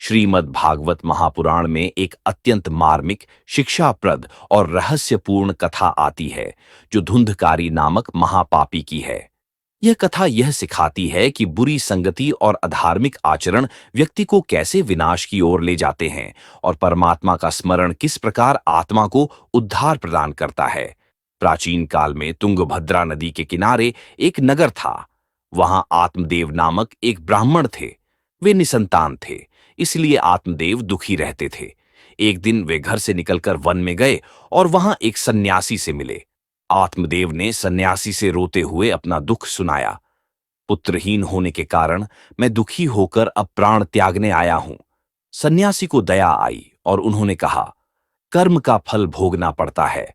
श्रीमद् भागवत महापुराण में एक अत्यंत मार्मिक, शिक्षाप्रद और रहस्यपूर्ण कथा आती है जो धुंधकारी नामक महापापी की है। यह कथा यह सिखाती है कि बुरी संगति और अधार्मिक आचरण व्यक्ति को कैसे विनाश की ओर ले जाते हैं और परमात्मा का स्मरण किस प्रकार आत्मा को उद्धार प्रदान करता है। प्राचीन काल में तुंगभद्रा नदी के किनारे एक नगर था। वहां आत्मदेव नामक एक ब्राह्मण थे। वे निसंतान थे, इसलिए आत्मदेव दुखी रहते थे। एक दिन वे घर से निकलकर वन में गए और वहां एक सन्यासी से मिले। आत्मदेव ने सन्यासी से रोते हुए अपना दुख सुनाया। पुत्रहीन होने के कारण मैं दुखी होकर अब प्राण त्यागने आया हूं। सन्यासी को दया आई और उन्होंने कहा, कर्म का फल भोगना पड़ता है।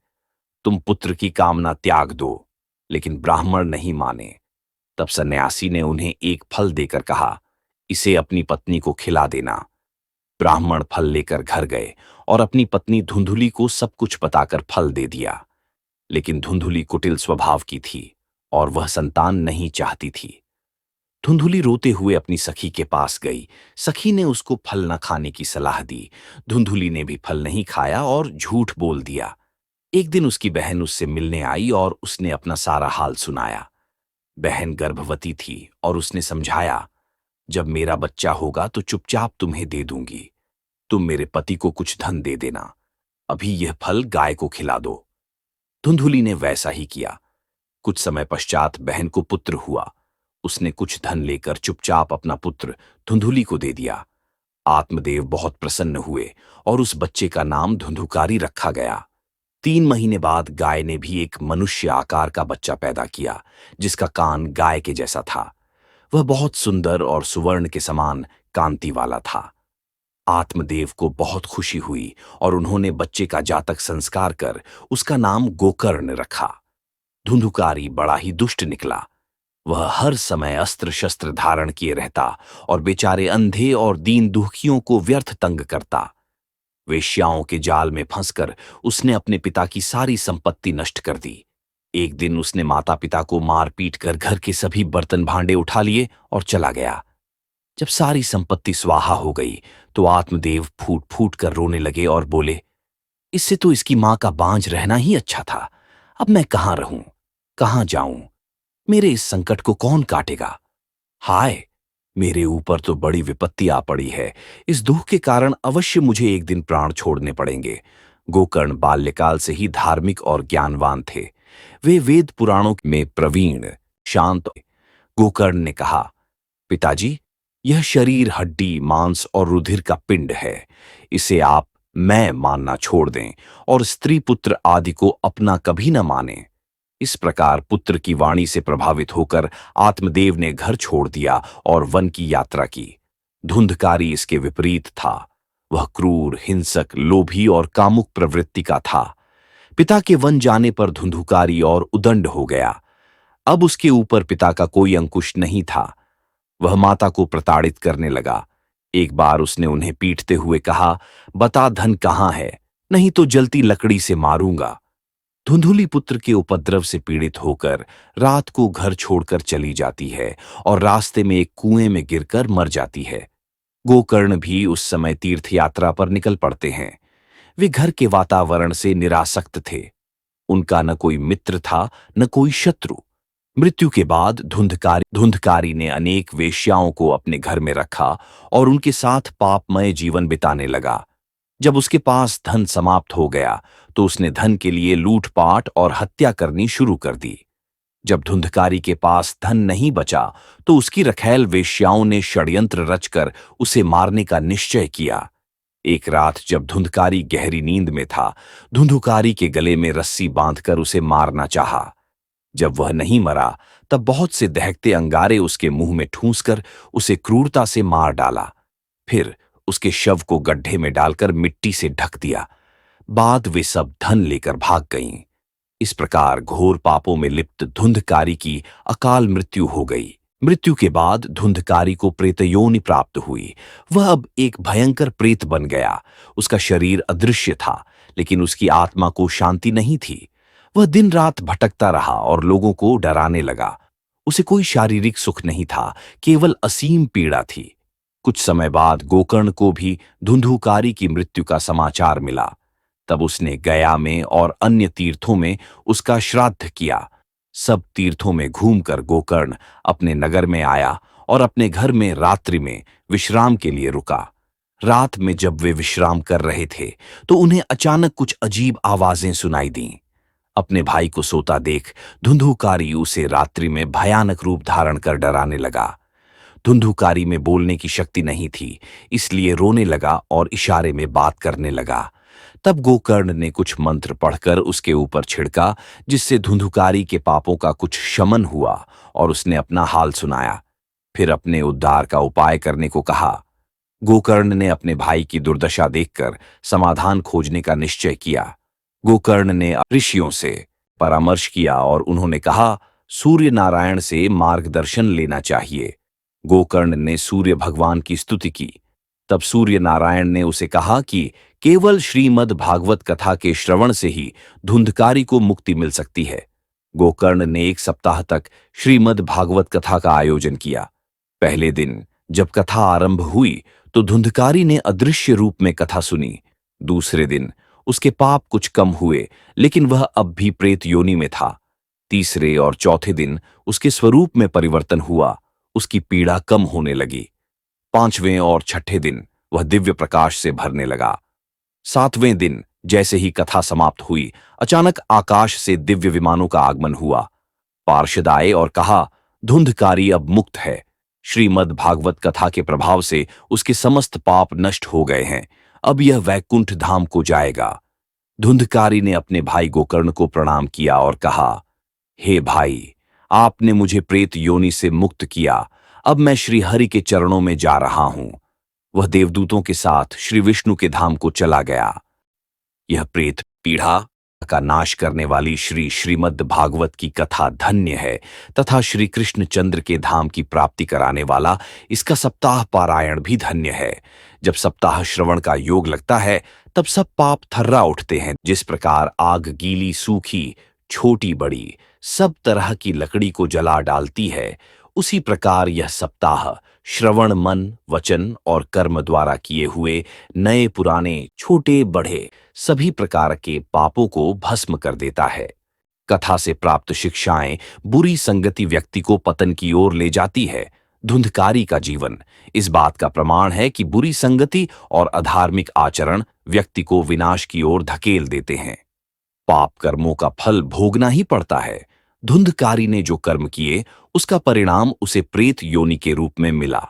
तुम पुत्र की कामना त्याग दो। लेकिन ब्राह्मण नहीं माने। तब सन्यासी ने उन्हें एक फल देकर कहा, इसे अपनी पत्नी को खिला देना। ब्राह्मण फल लेकर घर गए और अपनी पत्नी धुंधुली को सब कुछ बताकर फल दे दिया। लेकिन धुंधुली कुटिल स्वभाव की थी और वह संतान नहीं चाहती थी। धुंधुली रोते हुए अपनी सखी के पास गई। सखी ने उसको फल न खाने की सलाह दी। धुंधुली ने भी फल नहीं खाया और झूठ बोल दिया। एक दिन उसकी बहन उससे मिलने आई और उसने अपना सारा हाल सुनाया। बहन गर्भवती थी और उसने समझाया, जब मेरा बच्चा होगा तो चुपचाप तुम्हें दे दूंगी। तुम मेरे पति को कुछ धन दे देना। अभी यह फल गाय को खिला दो। धुंधुली ने वैसा ही किया। कुछ समय पश्चात बहन को पुत्र हुआ। उसने कुछ धन लेकर चुपचाप अपना पुत्र धुंधुली को दे दिया। आत्मदेव बहुत प्रसन्न हुए और उस बच्चे का नाम धुंधुकारी रखा गया। 3 महीने बाद गाय ने भी एक मनुष्य आकार का बच्चा पैदा किया, जिसका कान गाय के जैसा था। वह बहुत सुंदर और सुवर्ण के समान कांति वाला था। आत्मदेव को बहुत खुशी हुई और उन्होंने बच्चे का जातक संस्कार कर उसका नाम गोकर्ण रखा। धुंधुकारी बड़ा ही दुष्ट निकला। वह हर समय अस्त्र शस्त्र धारण किए रहता और बेचारे अंधे और दीन दुखियों को व्यर्थ तंग करता। वेश्याओं के जाल में फंसकर उसने अपने पिता की सारी संपत्ति नष्ट कर दी। एक दिन उसने माता पिता को मार पीट कर घर के सभी बर्तन भांडे उठा लिए और चला गया। जब सारी संपत्ति स्वाहा हो गई तो आत्मदेव फूट फूट कर रोने लगे और बोले, इससे तो इसकी मां का बांझ रहना ही अच्छा था। अब मैं कहां रहूं, कहां जाऊं? मेरे इस संकट को कौन काटेगा? हाय, मेरे ऊपर तो बड़ी विपत्ति आ पड़ी है। इस दुख के कारण अवश्य मुझे एक दिन प्राण छोड़ने पड़ेंगे। गोकर्ण बाल्यकाल से ही धार्मिक और ज्ञानवान थे। वे वेद पुराणों में प्रवीण, शांत। गोकर्ण ने कहा, पिताजी, यह शरीर हड्डी, मांस और रुधिर का पिंड है। इसे आप मैं मानना छोड़ दें और स्त्री पुत्र आदि को अपना कभी न माने। इस प्रकार पुत्र की वाणी से प्रभावित होकर आत्मदेव ने घर छोड़ दिया और वन की यात्रा की। धुंधकारी इसके विपरीत था। वह क्रूर, हिंसक, लोभी और कामुक प्रवृत्ति का था। पिता के वन जाने पर धुंधुकारी और उदंड हो गया। अब उसके ऊपर पिता का कोई अंकुश नहीं था। वह माता को प्रताड़ित करने लगा। एक बार उसने उन्हें पीटते हुए कहा, बता धन कहाँ है, नहीं तो जलती लकड़ी से मारूंगा। धुंधुली पुत्र के उपद्रव से पीड़ित होकर रात को घर छोड़कर चली जाती है और रास्ते में एक कुएं में गिरकर मर जाती है। गोकर्ण भी उस समय तीर्थ यात्रा पर निकल पड़ते हैं। वे घर के वातावरण से निरासक्त थे। उनका न कोई मित्र था, न कोई शत्रु। मृत्यु के बाद धुंधकारी ने अनेक वेश्याओं को अपने घर में रखा और उनके साथ पापमय जीवन बिताने लगा। जब उसके पास धन समाप्त हो गया तो उसने धन के लिए लूटपाट और हत्या करनी शुरू कर दी। जब धुंधकारी के पास धन नहीं बचा तो उसकी रखैल वेश्याओं ने षड्यंत्र रचकर उसे मारने का निश्चय किया। एक रात जब धुंधकारी गहरी नींद में था, धुंधुकारी के गले में रस्सी बांधकर उसे मारना चाहा। जब वह नहीं मरा तब बहुत से दहकते अंगारे उसके मुंह में ठूंसकर उसे क्रूरता से मार डाला। फिर उसके शव को गड्ढे में डालकर मिट्टी से ढक दिया। बाद वे सब धन लेकर भाग गईं। इस प्रकार घोर पापों में लिप्त धुंधकारी की अकाल मृत्यु हो गई। मृत्यु के बाद धुंधकारी को प्रेतयोनि प्राप्त हुई। वह अब एक भयंकर प्रेत बन गया। उसका शरीर अदृश्य था, लेकिन उसकी आत्मा को शांति नहीं थी। वह दिन रात भटकता रहा और लोगों को डराने लगा। उसे कोई शारीरिक सुख नहीं था, केवल असीम पीड़ा थी। कुछ समय बाद गोकर्ण को भी धुंधुकारी की मृत्यु का समाचार मिला। तब उसने गया में और अन्य तीर्थों में उसका श्राद्ध किया। सब तीर्थों में घूमकर गोकर्ण अपने नगर में आया और अपने घर में रात्रि में विश्राम के लिए रुका। रात में जब वे विश्राम कर रहे थे तो उन्हें अचानक कुछ अजीब आवाजें सुनाई दीं। अपने भाई को सोता देख धुंधुकारी उसे रात्रि में भयानक रूप धारण कर डराने लगा। धुंधुकारी में बोलने की शक्ति नहीं थी, इसलिए रोने लगा और इशारे में बात करने लगा। तब गोकर्ण ने कुछ मंत्र पढ़कर उसके ऊपर छिड़का, जिससे धुंधुकारी के पापों का कुछ शमन हुआ और उसने अपना हाल सुनाया। फिर अपने उद्धार का उपाय करने को कहा। गोकर्ण ने अपने भाई की दुर्दशा देखकर समाधान खोजने का निश्चय किया। गोकर्ण ने ऋषियों से परामर्श किया और उन्होंने कहा, सूर्य नारायण से मार्गदर्शन लेना चाहिए। गोकर्ण ने सूर्य भगवान की स्तुति की। तब सूर्य नारायण ने उसे कहा कि केवल श्रीमद् भागवत कथा के श्रवण से ही धुंधकारी को मुक्ति मिल सकती है। गोकर्ण ने 1 सप्ताह तक श्रीमद् भागवत कथा का आयोजन किया। पहले दिन जब कथा आरंभ हुई तो धुंधकारी ने अदृश्य रूप में कथा सुनी। दूसरे दिन उसके पाप कुछ कम हुए, लेकिन वह अब भी प्रेत योनि में था। तीसरे और चौथे दिन उसके स्वरूप में परिवर्तन हुआ, उसकी पीड़ा कम होने लगी। 5वें और 6ठे दिन वह दिव्य प्रकाश से भरने लगा। 7वें दिन जैसे ही कथा समाप्त हुई, अचानक आकाश से दिव्य विमानों का आगमन हुआ। पार्षद आए और कहा, धुंधकारी अब मुक्त है। श्रीमद् भागवत कथा के प्रभाव से उसके समस्त पाप नष्ट हो गए हैं। अब यह वैकुंठ धाम को जाएगा। धुंधकारी ने अपने भाई गोकर्ण को प्रणाम किया और कहा, हे भाई, आपने मुझे प्रेत योनि से मुक्त किया। अब मैं श्री हरि के चरणों में जा रहा हूं। वह देवदूतों के साथ श्री विष्णु के धाम को चला गया। यह प्रेत पीड़ा का नाश करने वाली श्रीमद् भागवत की कथा धन्य है तथा श्री कृष्णचंद्र के धाम की प्राप्ति कराने वाला इसका सप्ताह पारायण भी धन्य है। जब सप्ताह श्रवण का योग लगता है तब सब पाप थर्रा उठते हैं। जिस प्रकार आग गीली सूखी छोटी बड़ी सब तरह की लकड़ी को जला डालती है, उसी प्रकार यह सप्ताह श्रवण मन वचन और कर्म द्वारा किए हुए नए पुराने छोटे बड़े सभी प्रकार के पापों को भस्म कर देता है। कथा से प्राप्त शिक्षाएं बुरी संगति व्यक्ति को पतन की ओर ले जाती है। धुंधकारी का जीवन इस बात का प्रमाण है कि बुरी संगति और अधार्मिक आचरण व्यक्ति को विनाश की ओर धकेल देते हैं। पाप कर्मों का फल भोगना ही पड़ता है। धुंधकारी ने जो कर्म किए उसका परिणाम उसे प्रेत योनि के रूप में मिला।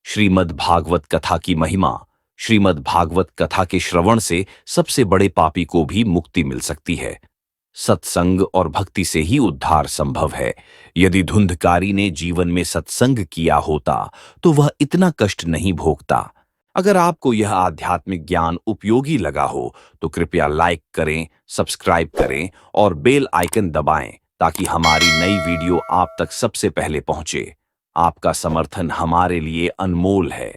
श्रीमद् भागवत कथा की महिमा। श्रीमद् भागवत कथा के श्रवण से सबसे बड़े पापी को भी मुक्ति मिल सकती है। सत्संग और भक्ति से ही उद्धार संभव है। यदि धुंधकारी ने जीवन में सत्संग किया होता तो वह इतना कष्ट नहीं भोगता। अगर आपको यह आध्यात्मिक ज्ञान उपयोगी लगा हो तो कृपया लाइक करें, सब्सक्राइब करें और बेल आइकन दबाएं ताकि हमारी नई वीडियो आप तक सबसे पहले पहुंचे। आपका समर्थन हमारे लिए अनमोल है।